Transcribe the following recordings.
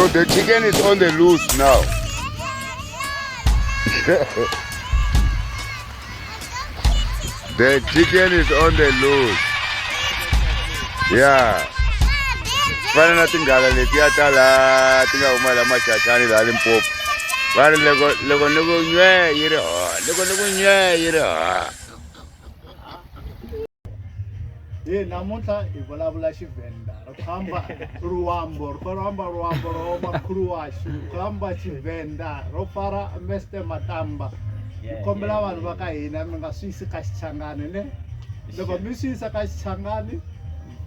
So the chicken is on the loose now. The chicken is on the loose. Yeah. Fana na tingala letiya tala tinga umala machachani la Limpopo. Fana lego nywe yire lego nywe yire namuntlha hi vulavula Tshivenda ri famba ruambo ro makhulu waxu ri famba Tshivenda ro fara Mr. MATAMBA hi kombela vanhu va ka hina mi nga swi yisi ka Xichangani ne loko mi swi yisa ka Xichangani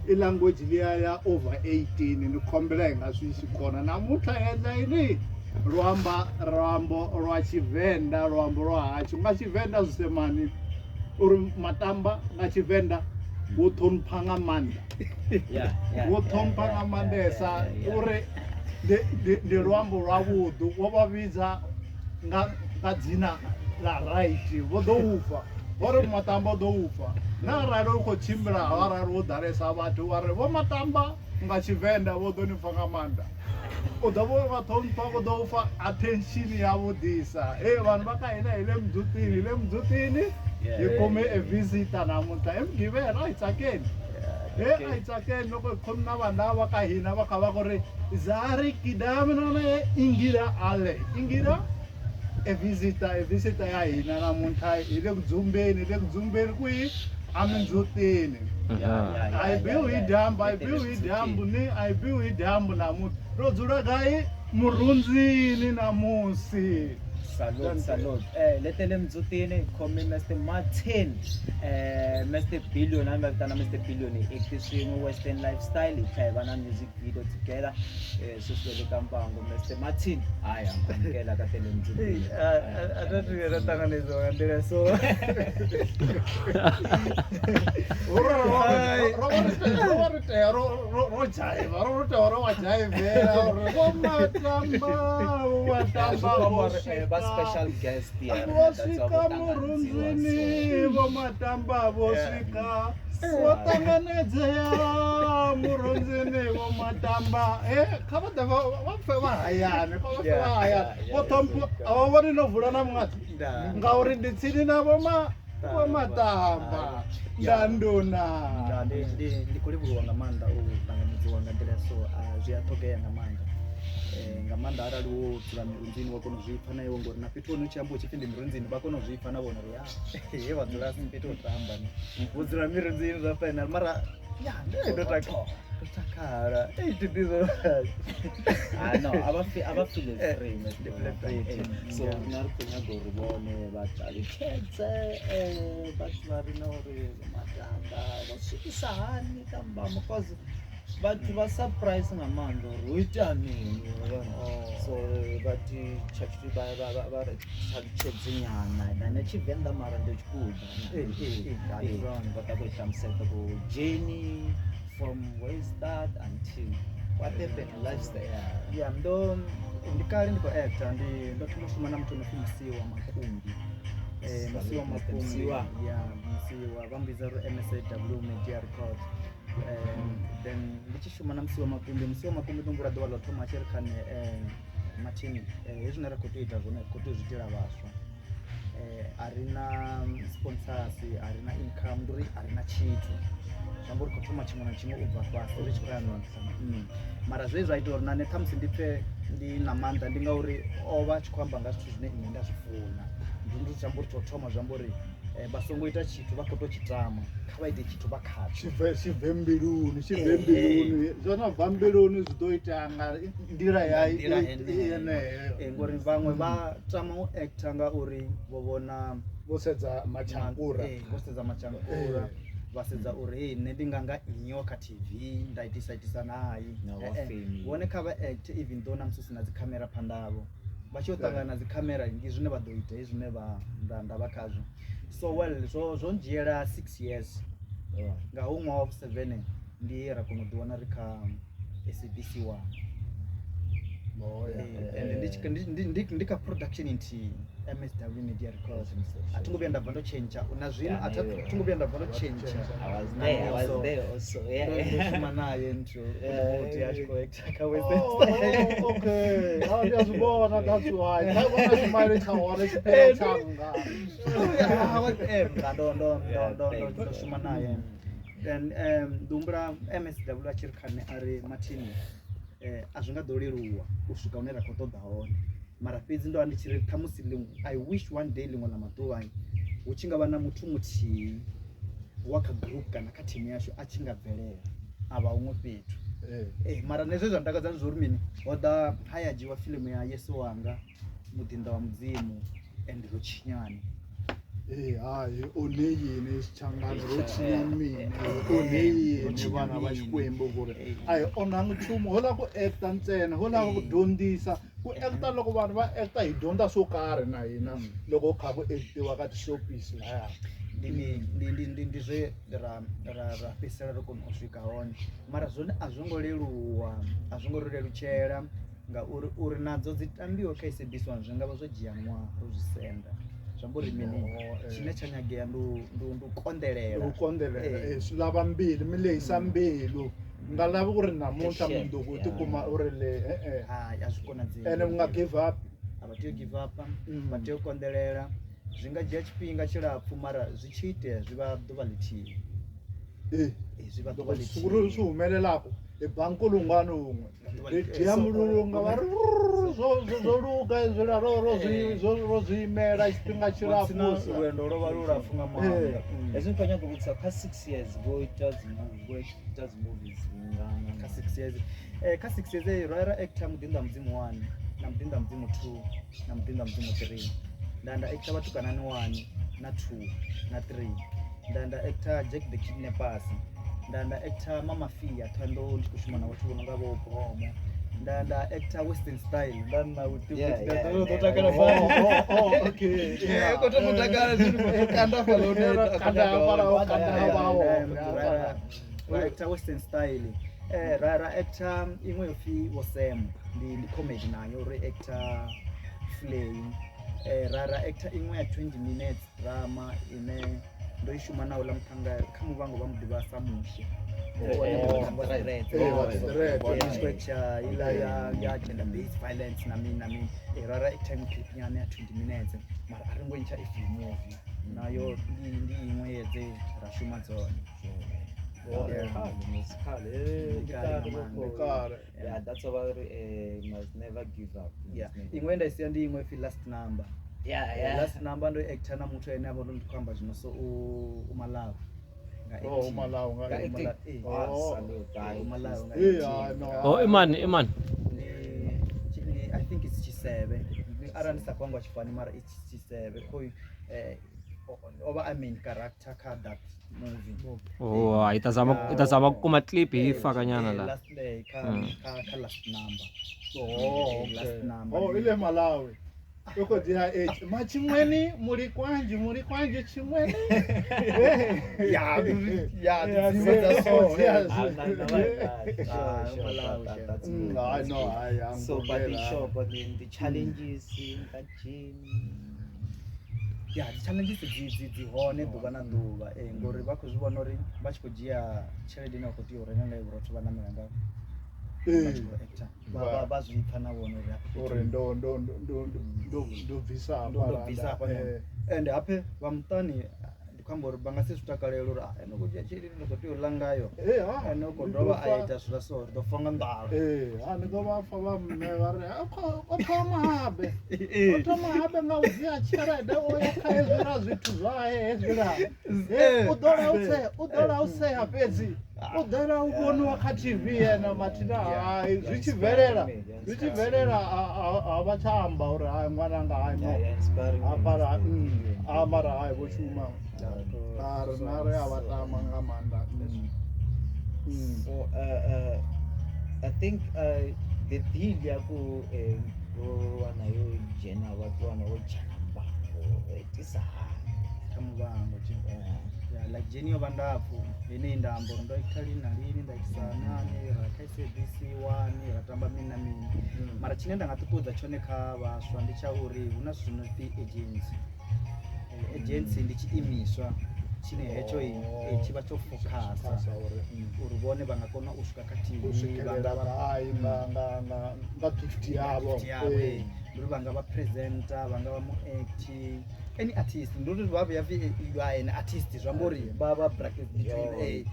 i language liya ya over 18 ni kombela hi nga swi yisi kona namuntlha hi endla yini ruambo rwa Tshivenda ruambo ro haxu nga Tshivenda Zusemani u ri MATAMBA nga Tshivenda wo tlhompha nga manda wo tlhompha nga mandesa u ri ndi ruambo rwa vudu wo va vhidza nga dzina la right vo ḓo ufa vo ri MATAMBA ḓo ufa na arali u khou tshimbila arali wo ḓalesa vhathu wa ri vho MATAMBA nga Tshivenda vo ḓo ni pfa nga manda u ḓo vo va ṱhompha vo ḓo ufa attention ya vhudisa vanhu va ka hina hi le Mindzhutini hi kume a visitor namuntlha emugqivela a hi tsakeni a hi tsakeni loko hi khomi na vanhu lava ka hina va kha va ku ri zari kidami nona ingira a visitor ya hina namuntlha hi le ku dzumbeni kwihi a Mindzhutini a hi biwi hi dyambu namuntlha ro dzula gayi murhundzini namusi. Salute. Letele Mindzhutini, come Mr. Martin, Mr. Billion, I'm Mr. Billion, Extreme Western Lifestyle, Tshivenda music video together. So the Muvhango, Mr. Martin, I am Kela Letele Mindzhutini. I don't really understand so. Special guest here. Vosvika murhundzini vo MATAMBA vosvika vo tanganedzea murhundzini vo MATAMBA kha va ta va pfe va hayani vo tlhompha a va voni no vula na mungati ngauri ndi tsini na vo MATAMBA ndanduna ndi kulivhuwa nga maanḓa u ṱanganedziwa nga nḓila so zwi a ṱhogea nga maanḓa nga maanḓa arali wo dzula mirunzini wa kona u zwi pfha na iwe ngori na fhethu hone u tshi amba u tshi pfhi ndi mirunzini vha kona u zwi pfha na vhona uri he vha dzula fhethu ho tamba vho dzula mirunzini zwa final mara ndo takala tidizo no aba feel free so na ri khou nyaga uri vhone vha ṱalutshedze vhathu vha ri na uri MATAMBA vha swikisa hani kha mbamo cause vhathu vha surprise nga maanḓa uri hu ita mini so vhathi tshakhi vha ṱalutshedze nyana na Tshivenda mara ndo tshikuda vha ta hlamusela ku journey from where you start until what happened in lifestyle ndi kale ndiko actor ndo thoma shuma na muthu no pfi Musiwa vha mbidza uri MSAW Media Record then ndi tshi shuma na Musiwa Mukumbi ndo ngura ḓuvha ḽo thoma tshi ri khane Martin hezwi zwine ra khou tou ita zwone khou tou zwi itela vhaswa a ri na sponsors a ri na income nduri a ri na tshithu zwi uri khou thoma tshiṅwe na tshiṅwe u bva fhasi ri tshi khou ya nonisa mara zwe zwa ita uri nane ṱhamusi ndi pfe ndi na maanḓa ndi ngauri o vha a tshi khou amba nga zwithu zwine nṋe nda zwi funa ndi zwi amba uri tou thoma zwi amba uri vha songo ita tshithu vha khou tou tshi tama kha vha ite tshithu vha khatsho tshibve mbiluni zwona bva mbiluni zwi ḓo ita nga nḓila ya yeneyo ngori vhaṅwe vha tama u actor ngauri vho vhona vho sedza matshangura vha sedza uri nṋe ndi nga nnyo kha TV nda itisa nayi vhone kha vha act even though na musi na dzi khamera phanḓa havho vha tshi yo ṱangana na dzi khamera ndi zwine vha ḓo ita zwine nda vha khazwo so well zwo ndzhiela 6 years nga hu ṅwaha wa 7 ndi ra kona u ḓiwana ri kha SABC 1 ndi kha production nthihi MSW Media Records. Atingobia ndabva ndochenja una zvino atingobia ndabva ndochenja. I was there also. Ndoshuma naye ntro kuti achikoekta kawese. Okay. Ndiyazibona that's why. Ndabona chimali chaona chipera changa. Ndoshuma naye. Then ndumbura MSW achiri kane ari Martin azvingadoleruwa kusvika une rakotoda hone. Mara fedzi ndo andichiri kamusi limwe. I wish one day limwe lamaduva uchingava na mutu muti wakagroup kana katimu yacho achingabvelela ava umwe petu. Mara nezvo zvandakadza ndizvorumini wada hayajiwa filimu ya Yeso Wanga mudinda wa mudzimu and Rochinyani. Hayi oneyini sichangana rochinyamini oneyini vana va Xikwembu kuri ayi onhangi nchumu hola ku acta ntsena hola ku dyondzisa ku acta loko vanhu va acta hi dyondza swo karhi na hina loko kha ku actiwa ka tishopisi laya ndizve rapesera roko kusvika hone mara zvone azvingorerukira ngauri uri nadzo dzitambiwa ka SABC zvingava zvojiya mwa rozvisenda zvambori mini chine chanyageya ndukondelela swi lava mbilu mi lehisa mbilu nga lavi ku ri namuntlha munduku ti kuma u ri le a swi konadzeki ene u nga give up avatiyo give up vatiyo kondelela zwi nga dzhia tshifhinga tshilapfu mara zwi tshi itea zwi vha ḓuvha lithihi zwi vha ḓuvha lithihi swi humelelako ebankulungwana un'we etiya mulunga va ri zwo luka ezwila ro zwiyimela tshifhinga tshilapfu lwendo lo vha lulapfu nga maanḓa hezwi khou nyaga vhudza kha 6 years go ita movies kha 6 years kha 6 years ra actor mudinda mudzimu 1 na mudinda mudzimu 2 na mudinda mudzimu 3 ndanda actor vatukanani 1 na 2 na 3 ndanda actor Jack the Kidnappers ndanda actor Mama Fia Thando ndikushuma na watu vononga vopomo ndanda actor Western Style ndana utikutaka okay koto mutakala kanda falone actor Western Style rara actor imwe yofi Wosem ndi comedy nayo re actor Flay rara actor imwe ya 20 minutes drama ine ndoishuma nawo la mthanga kha Muvhango vha muḓivha sa mushi cha ila ya gender based violence na mini rara time clip nyane ya 20 minutes mara aringo incha movie nayo ndi imwe yedze rashuma dzone that's about must never give up. Imwe ndaisiya ndi imwe fi last number. Last number ndo actor na muthu ene avo ndo ndikwamba zvino so umalawi. Umalawi Iman. I think it's Chisebe. Arandisa kwangu achifani mara it's Chisebe. Koi over I mean character ka that movie. Itazama kuma clip ifaka nyana la. Last day ka last number. Last number. Ile Malawi. Yoko dia machimweni muri kwanje chimweni. So but the show but the challenges in that gym challenges dzihone ḓuvha na ḓuvha ngori vha khou zwi vhona uri vha tshi khou dzhia tshelede ine vha khou tea u renga ngayo vhathu vha namela ngayo vha zwi pfha na vhona uri ndo bvisa hafha ende haphe vha muṱani ndikhamba uri vha nga si zwi takalela uri ene khou dzhia tshelede ine khou tea u ḽa ngayo ene u khou dovha a ita zwila so ri ḓo fa nga nḓala ni ḓo vha pfa vha mme vha ri o thoma habe nga u dzhia tshelede o ya kha hezwila zwithu zwahe hezwila u ḓola u sea fhedzi u ḓola u vhoniwa kha TV ena mathina hayi zwi tshi bvelela a vha tsha amba uri hayi ṅwananga hayi mara hayi vho shuma nare a vha tama nga maanḓa. So I think the deal ya ku wana yo dzhena vhathu wana wo dzhamba itisa kha Muvhango like Jenny Vandapu, ine ndambo ndo italina lini ndaisana ni SABC 1 ratamba mina mini mara chinenda ngatupudza choneka vaswa ndichauri una zvinoti agency ndichiimiswa chine hecho chiva chofokasa uri vone vangakona usvika kativi ngatuti yavo uri vanga vapresenta vanga vamuacti any artist ndoti vave yavi an artist zvambori baba bracket between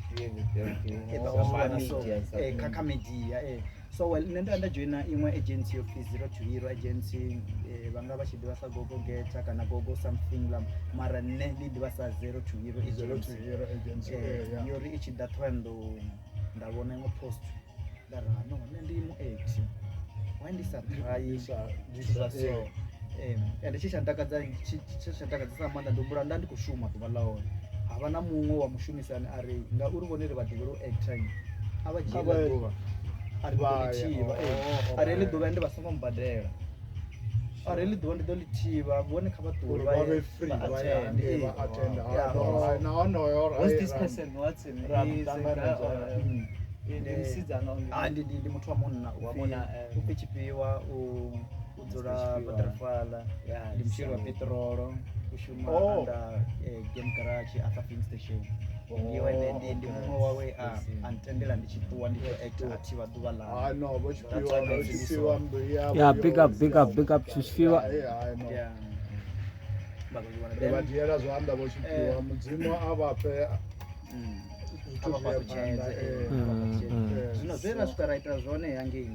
kakamedia so well nenda ndajoina imwe agency yo Zero to Hero agency vanga vachidiva sa gogo geta kana gogo something mara ne ndidiva sa Zero to Hero agency yori ichidatwa ndavona imwe post ndarano ndimo act why ndisatry so ende chichandakadzisa manda ndombura ndandikushuma kuvalaona havana mumwe wamushumisani ari ngauri vonere vadivero acting avajira dova ari kulichiva arele dova ende vasonga mubadela arele dova ndidolichiva vone kavadova ndi muthu wa munna upichipiwa udzora butterfly ndimshiri wa petrolo kushuma anda game garage apa filling station ndiwe ndi mumwe wawe antendela ndichipuwa ndicho actor achiva duva la no bochipiwa yeah big up Chifiwa vadiera zvanda bochipiwa mudzimu avape zvino zverasvika raita zvone yange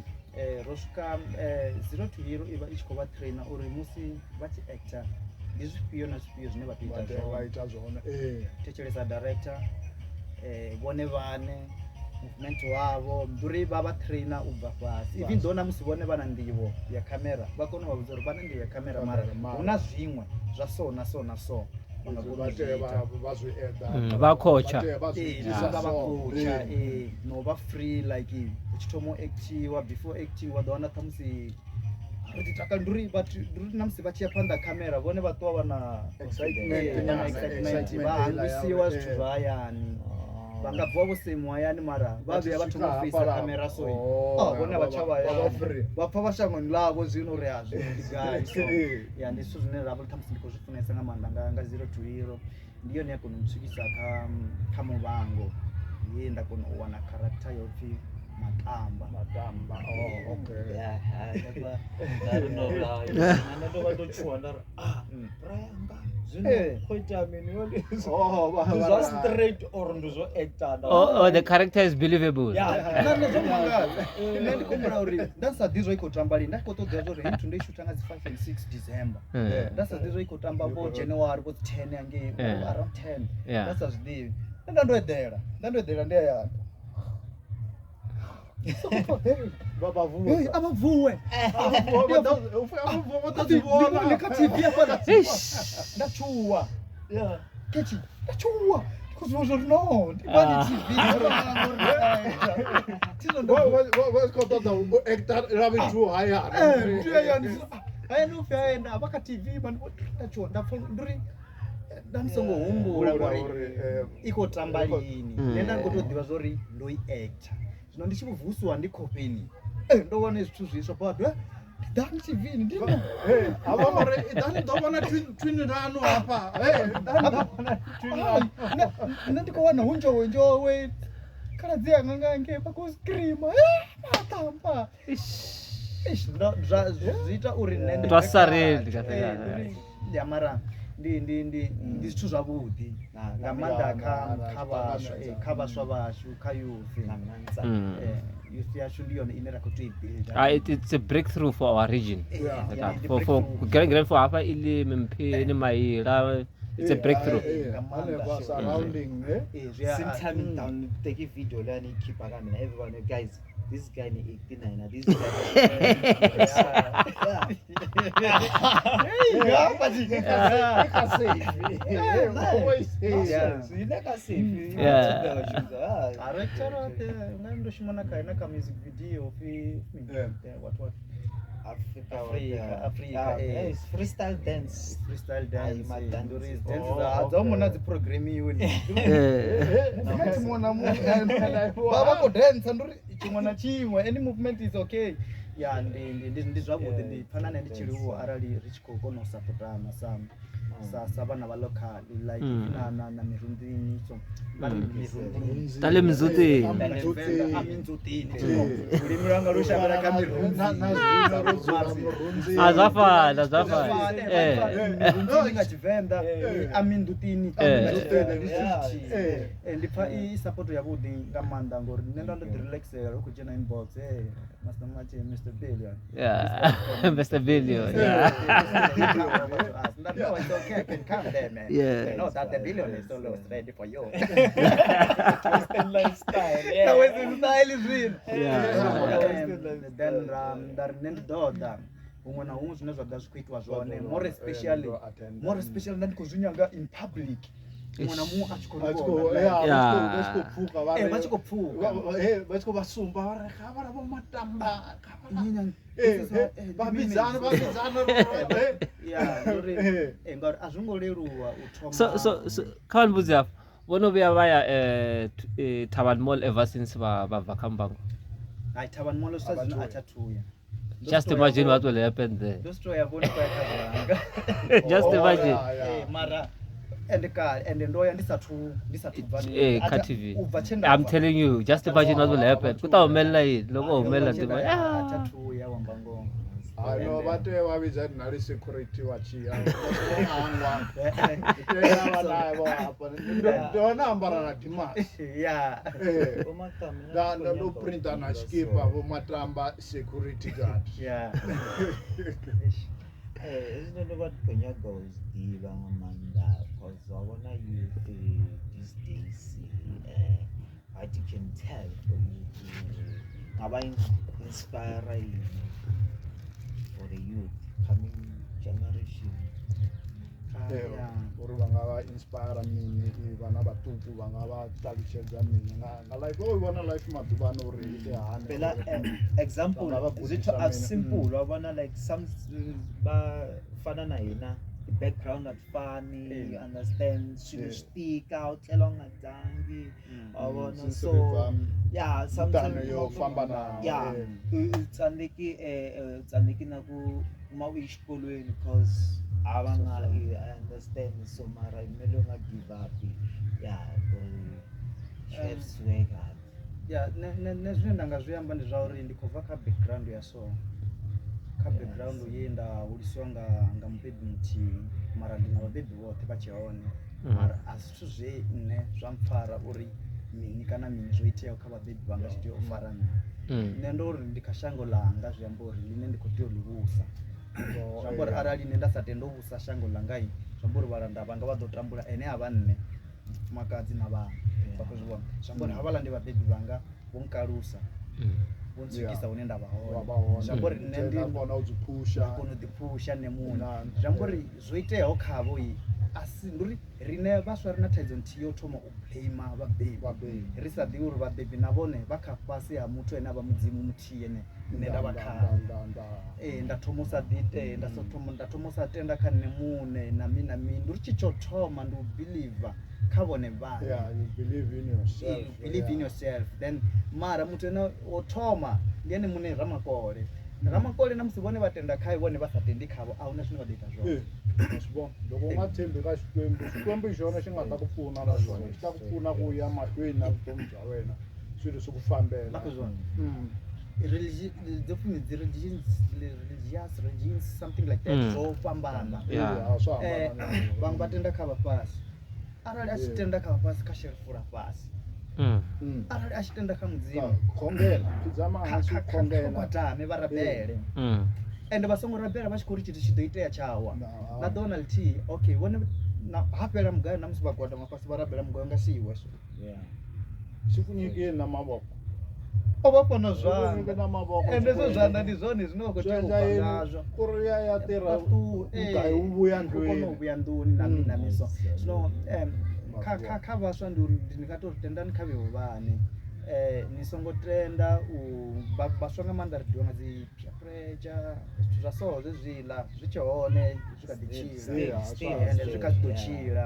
rosvika Zero to Hero iva ichikova trainer uri musi vachiacta ndizvipiyo nazvipiyo zvine vatoita zvona techelesa director vone vane movement wavo nduri vava trainer ubva pasi even ndona musi vone vana ndivo yakamera vakona vavudza uri vana ndivo yakamera mara una zvimwe zvasona so vakocha nova free like uchitomo actiwa before acting wadawana tamusi kuti takanduri namusi vachiyapanda kamera vone vatova vana excitement vahangusiwa zvithu zvayani vangabva vose mwayani mara vave vatomofisa kamera so vone vachavayani vapfa vashangoni lavo zvino reazvo guys so yeah ndiso zvine ravo tamusi ndikozvifunesa ngamanda nga Zero to Hero ndiyo neyakonomtsvikisa kaMuvhango iye ndakonowana character yoti Matamba okay the character is believable ndasadhizwa ikotamba lini ndakotodza zvo rentu ndeishutanga 5 and 6 December ndasadhizwa ikotamba vo January vo 10 yange around 10 ndasazvidivi ndandoedhera ndeyayanda abavuwe ndachuwa kechi ndachuwa kuzvozvo no ndibani TV ayanofaenda vaka TV ndachuwa ndafunduri ndamusongohumbura ikotamba lini nenda ngotodiva zvori ndoi actor zvino ndichivhuswa ndikopeni ndoone zvithu zviswa pato ndani TV ndino ndani ndobona twin rano apa ndikowana hunjowe kana dziya ngangange pakuscreama matamba zviita uri nende twasareli yamara ndi zvithu zvavudi ngamanda kavaswa vashu kayuthi youth yashu ndiyona inera kutoibuilda it's a breakthrough for our region for getting for hapa ili mempeni maila it's a breakthrough surrounding sometime down take a video learning keep around everyone guys this guy ni 89 this guy music video what Africa, it's freestyle dance. freestyle dance, Madance. adzamona dziprogram iweni mona baba ko dance nduri chimwe na chimwe, any movement is okay. Ya ndi zwavhuḓi, ndi pfana nṋe ndi tshiliwo arali ri tshi khou kona u sapotana sa vhana vha local like na mirundini so tale Mindzhutini Mindzhutini ulimi lwanga lushavhela kha mirunzi azafana nga Tshivenda a Mindzhutini ndi pfa I support yavhuḓi nga maanḓa ngori nṋe ndo ḓi relaxela u khou dzhena inbox master Martin Mr. Billion Mr. Billion okay, I can come there, man. Yeah. You know that the billion is almost ready for you. Western lifestyle. The Western style is real. Then ndoda umwe na umwe zvine zvaga zvikuitwa zvone, more especially ndandi kuzvinyanga in public. Umwe na umwe vachikopfuka vachikobasumba varekavara vomatamba vabidzana ngori azvingoleruwa so kha ndibudze hafho vono vhuya vaya Thabani Mall ever since vabva kha Muvhango? hayi Thabani Mall achathuya. Just imagine what will happen there. Just imagine. Mara and ndoya ndisathu kha TV. I'm telling you, just imagine what will happen. Kutawumelela yini loko umela tima achathuya wambango. No, but we said not security watching. Don't number yeah. No print and a skipper who MATAMBA security guard. Yeah. Isn't it what Kenya goes deep Amanda? Because I wanna use these days what you can tell for you to inspire for the youth, coming generation. Uri vangava inspire mini vana vatuku vangava talichedza mini nga like vona life maduva no ri phela example is it as simple wabona like some fana na yena the background at funny you understand she stick out along a dangi so yeah sometimes yo famba na yeah tsaniki na ku mawishikolweni because I understand so mara imele nga give up yeah chefs wega yeah nezvine ndanga zviamba ndi zvauri ndikubva kha background ya so kha background yenda uliswa nga mubebi muthihi mara ndina vabebi vote vachione mara asithu zve nne zvampfara uri mini kana mini zvoiteya kha vabebi vanga chitiyo ufarana nne ndori ndikashango langa zviamba uri line ndikotiyo livusa zvambori arali ine ndasati ndovusa shango langai zvambori varanda vanga vadotambura ene ava nne mufumakadzi navana pakuzvivona zvambori havalandi vabebi vanga vonkarusa vontsvikisa une ndavaona zvambori ndinogona kudzipusha nemunhu zvambori zvoiteyawo khavo iyi asi nduri rine vaswa rina thaidzo ntiyo thoma ublama vabebi risadiwi uri vabebi navone vakha pasi ha muthu ene ava mudzimu muthihi ene ndavakhala ndatomosa dite ndatomosa tenda kha nne mune na mini nduri chichothoma ndi ubelieve kha vone vana you believe in yourself believe in yourself then mara muthu ene othoma ndiene mune ramakole namusi vone vatenda khaye vone vasatendi khavo ahuna zvine vadoita zvona swona loko u nga tshembi ka xikwembu hi xona xi nga ta ku pfuna na swona xi ta ku pfuna ku ya mahlweni na vutomi bya wena swilo swi ku fambela religions something like that zvo fambana vanhu vatenda kha vafasi arali achitenda kha vafasi kha xirifura fasi arali achitenda kha mudzimu khongela khizama hansi khongela kwatame varabele ende vasongo rabela vachikuri chiti chidoiteya chawa na Donald T okay vone hapela mugayo namusi vagwada mafasi varabela mugayo ngasiyiwe so xikunyikeni na mavoko ovapona zvana ende so zvana ndi zvone zvinokoteupanazvo kuri ya tirha ugayi wu vuya ndlwini na miso so kha vaswa ndikatori tendani kha vevo vane ni songo tenda baswa nga maanḓa ri ḓiwa nga dzi peer pressure zwithu zwa so zwezwiḽa zwi tshe hone zwi kha ḓi tshila ende zwi kha ḓi ḓo tshila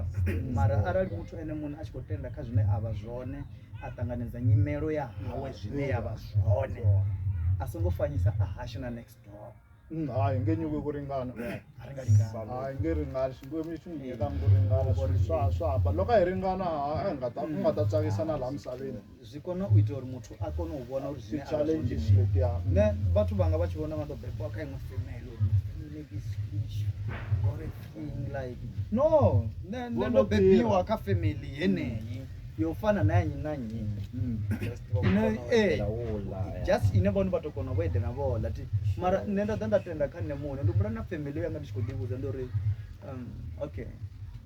mara arali muthu ene muṋe a tshi khou tenda kha zwine a vha zwone a ṱanganedza nyimelo ya hawe zwine ya vha zwone a songo fanyisa a hashe na next door hayi nge nyuke ku ringana a ri nga lingani hayi nge ringani Xikwembu xi n'wi nyika ku ringana swa hamba loko hi ringana ku nga ta tsakisa na laha misaveni zwi kona u ita uri muthu a kone u vhona uri zwine challenges letiya ne vhathu vhanga vha tshi vhona vha ḓo bebiwa kha iṅwe family like no ndo bebiwa kha family yeneyi yo fana na nnyi na nnyi just ine vhone vha to kona u edela vhola ti mara nṋe nda ḓa nda tenda kha nṋe muṋe ndi humbula na family yanga ndi tshi khou ḓivhudza ndi uri okay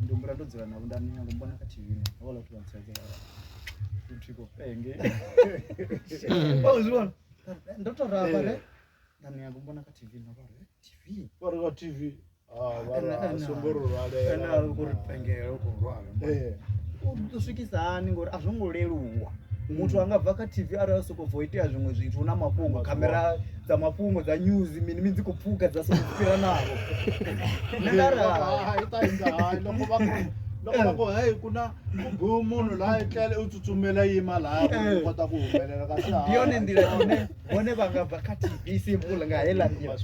ndi humbula ndo dzula navho nda nyanga mbona kha TV vhola vhathu vha tsedzela uthiko penge zwona ndo to raba re nda nyanga mbona kha TV na vhare TV vhare kha TV vhara somboro rale na kuri pengelo ko rwala u swikisa hani ngori a zwo ngo leluwa muthu anga bva kha TV arali soko voitea zwiṅwe zwithu na mafhungo kamera dza mafhungo dza news mini midzi ku pfuka dza soko fhira navho ndara ita inga hayi loko va ko hey kuna ku munhu la etlele u tsutsumela yima la ku kota ku humelela kasi yone ndila ine vhone vanga bva kha TV simple nga hela ndila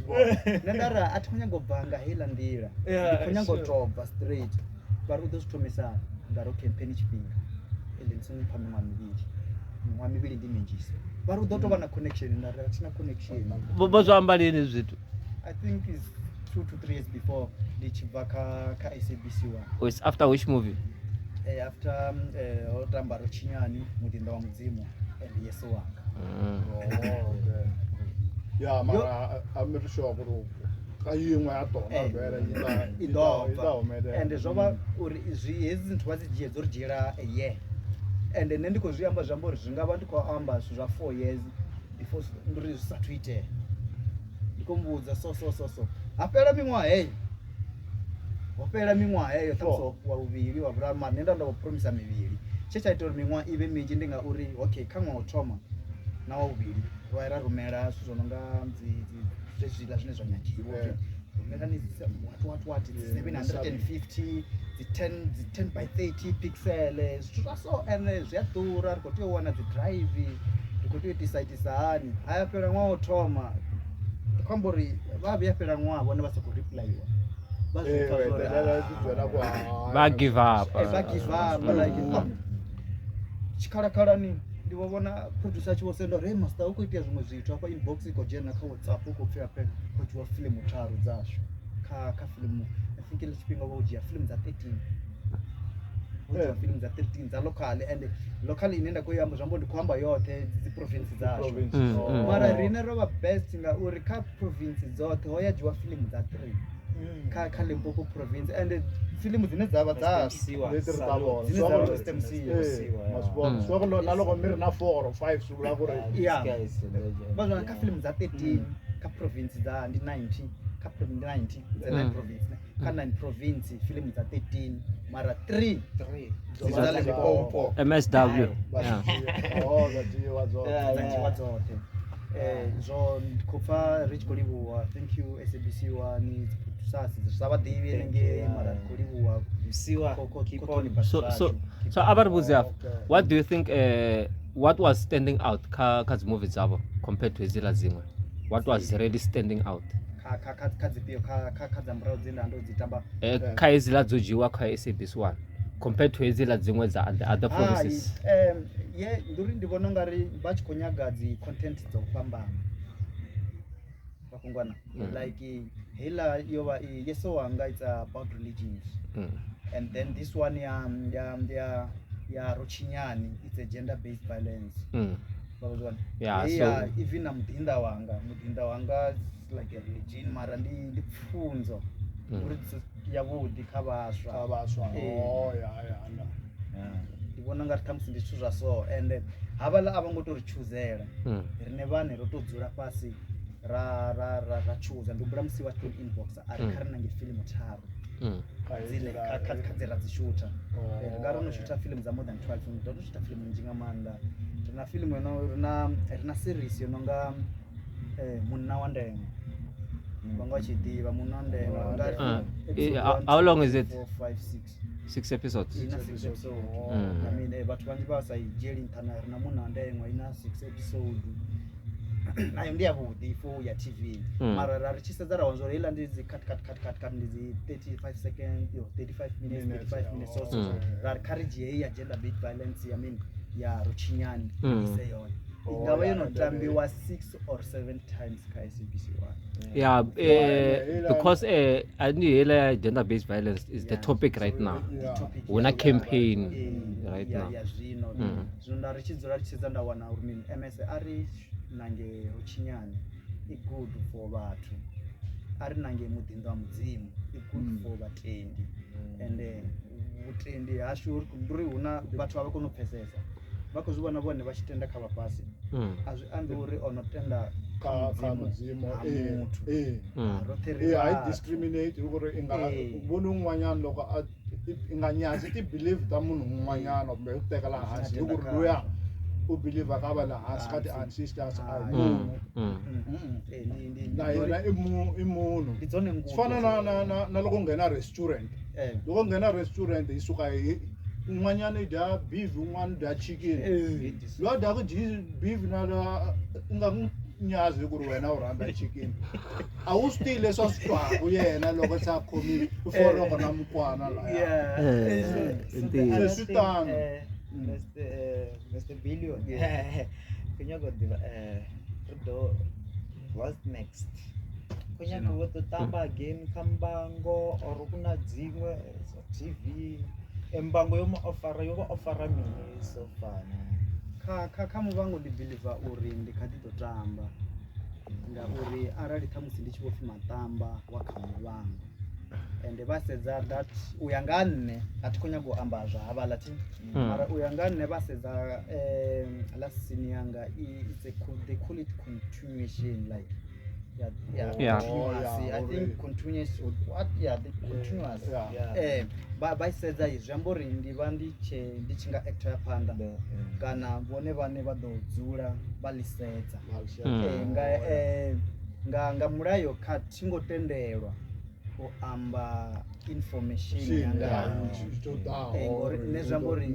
ndara a thi khou nyaga u bva nga hela ndila ndi khou nyaga u toba straight vari u ḓo zwi thomisa ndari campaign tshifhinga ende ndi songo pha miṅwaha mivhili ndi minzhisa vari u ḓo tou vha na connection ndari a thina connection vho zwo amba lini zwithu I think is 2 to 3 years before ndi tshi bva kha SABC 1 it's after which movie after o tamba Rochinyani Mudinda wa Mudzimu and Yeso Wanga ya mara I'm sure ku kayinwe ya tona vele i ḓo and zwo vha uri hedzi nthu vha dzi dzhie dzo ri dzhiela a year and nṋe ndi khou zwi amba zwi amba uri zwi nga vha ndi khou amba zwithu zwa 4 years before nduri zwi sathu itea ndi khou mbudza so ha fhela miṅwaha heyo ho fhela miṅwaha heyo ṱhamusi wa vhuvhili wa vhuraru mara nṋe nda ndo promisa mivhili tshe tsha ita uri miṅwaha i vhe minzhi ndi ngauri okay kha ṅwaha u thoma na wa vhuvhili ro ra rumela zwithu zwo no nga zwezwiḽa zwine zwa nyagiwa rumelani what 750 10 by 30 pixel zwithu zwa so ene zwi a ḓura ri khou tea u wana dzi drive ri khou tea u itisa hani haya fhela ṅwaha u thoma khou amba uri vha vhuya fhela ṅwaha vhone vha sa khou replyiwa vha give up like tshikhalakhalani ndi vho vhona producer tshi vho senda uri master u khou itea zwiṅwe zwithu hafha inbox i khou dzhena kha WhatsApp u khou pfhi ape khou dzhiwa fiḽimu tharu dzashu kha fiḽimu I think ile tshifhinga vho dzhia fiḽimu dza 13 fiḽimu dza 13 dza local and local ine nda khou i amba zwi amba ndi khou amba yoṱhe dzi province dzashu mara rine ro vha best ngauri kha province dzoṱhe ho ya dzhiwa fiḽimu dza 3 kha Limpopo province and fiḽimu dzine dzavha dza naloko mi ri na 4 or 5 swi vula ku ri vazwana kha fiḽimu dza 13 kha province dza ndi 90 kha 90 dza 9 province kha 9 province fiḽimu dza 13 mara 3 dza Limpopo MSW dza dzoṱhe zwo khou pfa ri tshi khou livhuwa thank you SABC 1 sa vha ḓivhi henengei mara ri khou livhuwa so avari vhudziapo what do you think what was standing out kha dzi movie dzavho compared to hedziḽa dziṅwe what was really standing out kha dzifhio kha dza murahu dzine ndo dzi tamba kha hedziḽa dzo dzhiwa kha SABC 1 compared to hedziḽa dziṅwe dza the other provinces nduri ndi vhona ungari vha tshi khou nyaga dzi content dzo fhambana vhakungwana like hela yo vha Yeso Wanga it's about religions and then this one ya Rochinyani it's a gender based violence so even Mudinda Wanga is like a religion mara ndi pfunzo uri yavhuḓi kha vhaswa ndi vhona nga ri ṱhamusi ndi zwithu zwa so and havhaḽa a vho ngo tou ri chuzela rine vhane ro tou dzula fhasi ra chuza ndi humbula musi wa tshi tou inboxa a ri kha ri nange fiḽimu tharu dzine kadzera dzishuta ngaro no shuta film za more than 12 ndo shuta film njinga manda rina film rina series yononga munna wa ndenga Wanga chidiva munna ndenga ngari how long is it? 4 5 6 6 episodes. ina 6 episodes I mean but vanji vasayijeli ntana rina munna ndenga ina 6 episodes nayo ndiyavudi for ya TV mara rarichisedza rawanzo ila ndizi cut ndizi 35 seconds 35 minutes so rari courage ye ya gender based violence I mean ya ruchinyani iseyo ingava inotambiwa 6 or 7 times ka SABC 1 because I know gender based violence is the topic right now when a campaign right now zvino ndarichidzora richidza ndawana urumini MS ari nange ruchinyani good for vathu ari nange mudhinda mudzimu good for vatendi and utendi ashuri kunduri una vathu vava kunopesesa vakuzvivona vone vachitenda kava pasi azviambi uri onotenda kamudzimu I discriminate ukuri voni un'wanyana loko inga nyazi ti-believe ta munhu un'wanyana kumbe u tekela hansi ukuri luya u believe ka va la hansi ka ti-ancestors na yena i munhu swi fana na loko nghena restaurant loko nghena restaurant yi suka hi un'wanyana i dya beef un'wana dya chicken loyi a dyaka beef na la nga n'wi nyazi ku ri wena u rhandza chicken a wu swi tivi leswi a swi twaku yena loko se a khomile u foroko na mukwana laya swi tano Mr. Billion. Kunyago what's next? Kunyago to tamba again kambango or kuna dzimwe TV embango yoma ofara mini so fana ka Muvhango ndi believer uri ndikati to tamba ngauri arali khamusi ndi tshivopfi matamba wa kha Muvhango and vasedza that uyanga nne atikonyago amba zva havala ti mara uyanga nne vasedza last scene yanga they call it continuation like I think continuous what the continuous vasedza izvi ambori ndiva ndichinga actor ya panda kana vone vane vadodzula valisedza nga mulayo katingotendelwa amba information yanga nezvambori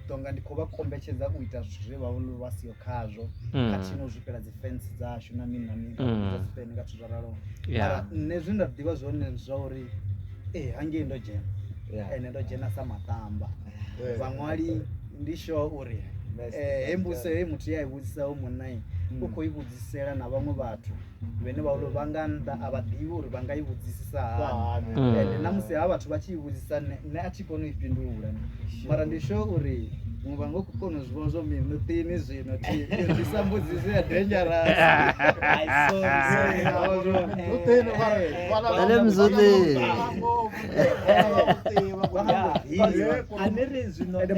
ndonga ndikova kombetshedza kuita zvizve vavolo vasiyo khazvo katinozvipera dzifensi dzashu namini dzasipeni ngathu zvararo mara nezvi ndadziva zvone zvauri hange ndojena ene ndojena samatamba vamwali ndisho uri hembuse muti yaivudzisawo munai ukoivudzisela na vamwe vathu vene vaulo vanganda avadivi uri vangaivudzisisa hani ende namusi ha vathu vachiivudzisa ne achikono ipindula mara ndisho uri Muvhango kukono zvivona zvo mimi notini zvino ndisambudzisi ya dangerous ale mzoti anere zvino ende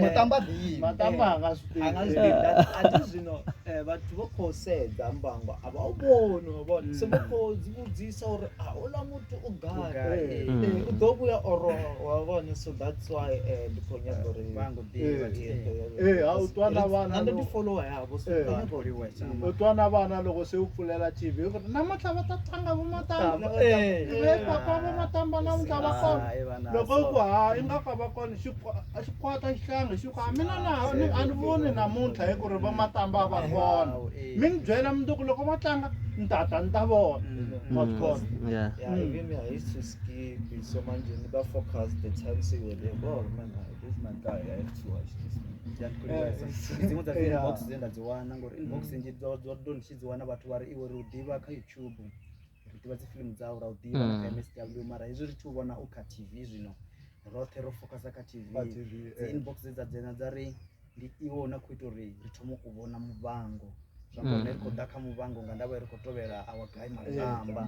matamba angazvida ati zvino vathu vokosedza mbango avauboni vabona sevokodzivudzisa uri aula muti ugara udobuya oro wavona so that's why ndikonyago uri vangu utwana vana ndifollowa yavo utwana vana loko se u pfulela TV u ri namuntlha va ta tlanga vomatamba papa vomatamba namuntlha va kona loko ku i nga ka va kona xikwata xihlangi xi ku mina a ni voni namuntlha hi ku ri vomatamba va kona mi ni byela mundzuku loko va tlanga ni ta vona even me I used to skip so manje ni ba focus the time say we there man this man guy I have to watch this dzimwe dza inbox dzendadziwana ngori inbox nje dzo ndichidziwana vathu vari iwe ri udiva kha YouTube ridiva dzi film dzao ra udiva na MSW mara izvo ri tuvona u kha TV zvino rothe ro focusa kha TV dzi inbox dzadzena dzari ndi iwona kuita uri ri thomo kuvona Muvhango zvakone ri koda kha Muvhango nga ndava ri kotovera our guy matamba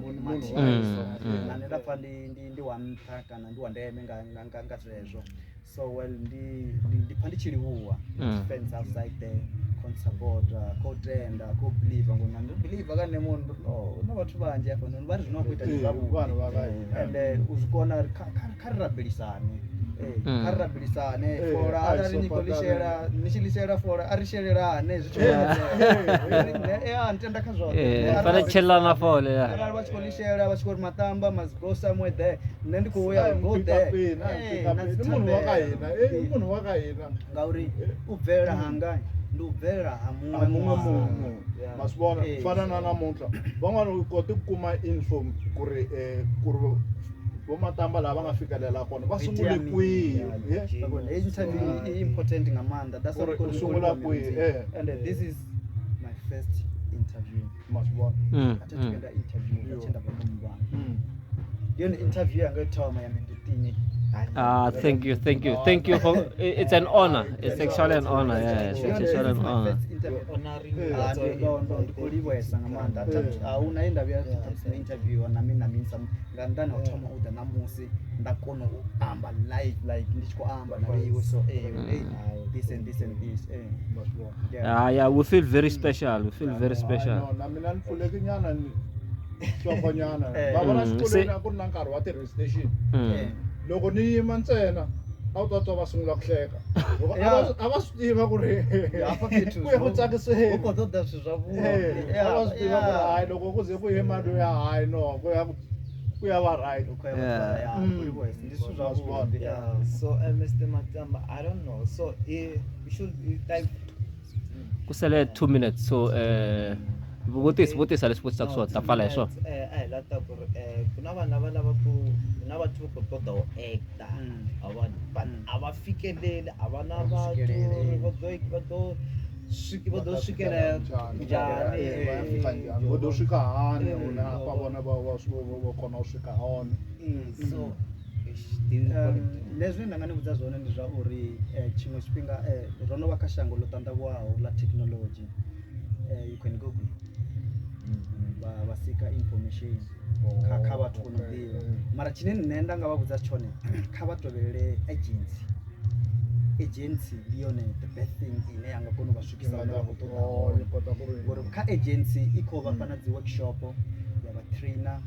na nda pfa ndi wantha kana ndi wandeme nga zwezwo so well ndi pha ndi chiliwa fans outside there consupporta ko-tenda ko-believer ngona ndibeliever kane munhu una vathu vanji afha noni vari zvino kuita zvavudi and uzvikona kari rabelisane kari rabelisane fora ari nikolishera nichilishera fora arishererane nditenda kazvone fane chelana fole ari vachikolishera vachikoti matamba must go somewhere there nendikuuya go there munhu wakaina ngauri ubvera hanga ndubvera mumwe munhu masibona fana na namuntlha van'wana u koti ku kuma info ku ri vomatamba lava nga fikelela kona va sungule kwihi interview is important ngamanda that's what u sungula kwihi and this is my first interview masibona athathuenda interview achenda paMuvhango yona interview yanga yokuthoma ya Mindzhutini. Thank you for it's an honor. It's actually an honor. Yeah, it's actually an honor. Ndikuliwesa ngamanda auna indavya interview na mina minsa ngandana uthoma uda namusi ndakona ukuhamba live like ndichikuhamba nawe so this and this yeah, we feel very special. We feel very special. No, na mina nifuleke nyana ni hlokonyana vavona xikolweni a ku ri na nkarhi wa ti-radio station loko ni yima ntsena a wu ta twa va sungula ku hleka a va swi tiva ku ri ku ya ku tsakiseni a va swi tiva ku ri hayi loko ku ze ku yima loya hayi no ku ya va right so Mr. Matamba, I don't know, so we should like kusele 2 minutes so vutisa leswi vutisaka swona ta pfala hi swona lata ku ri ku na vana va lava ku na vathu vo kota ku acta but a va fikeleli a va na vo swikelela njhani vo do swika hani una va vona va kona u swika hone so leswi nda nga ni vhudza zwone ndi zwa uri tshiṅwe tshifhinga ro no vha kha shango ḽo ṱandavhuwaho ḽa technology you can google va seeka information kha vhathu vho no ḓivha mara tshine nṋe nda nga vha vhudza tshone kha vha tovhelele agency ndi yone the best thing ine ya nga kona u vha swikisa ngori kha agency i khou vha fha na dzi workshop ya vha trainer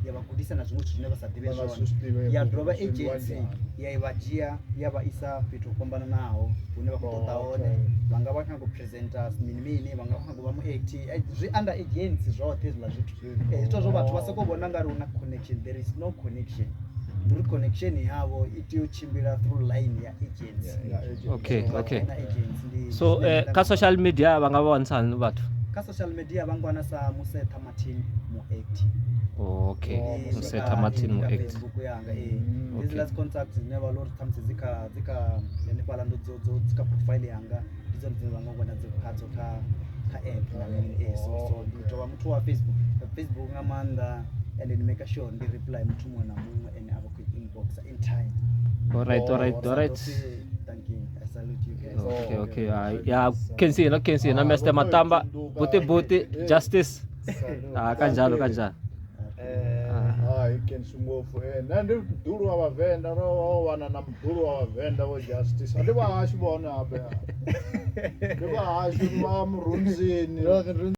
ya vha gudisa na zwiṅwe zwithu zwine vha sa ḓivhe zwone ya dovha agency ya i vha dzhia ya vha isa fhethu ho fhambananaho hune vha khou ṱoḓa hone vha nga vha khou presenters mini vha nga khou vha mu-act zwi under agency zwoṱhe hezwiḽa zwithu zwithu zwo vhathu vha sokou vhona nga ri hu na connection. There is no connection. Nduri connection yavo iti yochimbira through line ya agency. Okay. So ka social media vanga va wansani vathu? Ka social media vangwana sa Musetha Martin mu-act. Okay. Musetha Martin mu-act. Facebook yanga these last contacts never lot times zika yani pala ndo zika profile yanga izo ndzi vangwana dzikhadzo ka app na mini so nditova muthu wa Facebook ngamanda and then make sure ndi reply muthu muṅwe na muṅwe and ava ku inbox in time. All right. Thank you. I salute you guys. Okay. Yeah, can see na Mr. Matamba, Buti-Buti, Justice. Kanjalo. Ikensu ngopfu nandi mdulu wa Vavenda ro wana na mdulu wa Vavenda wo Justice ndi va hashi vona apa ndi va hashi va murunzini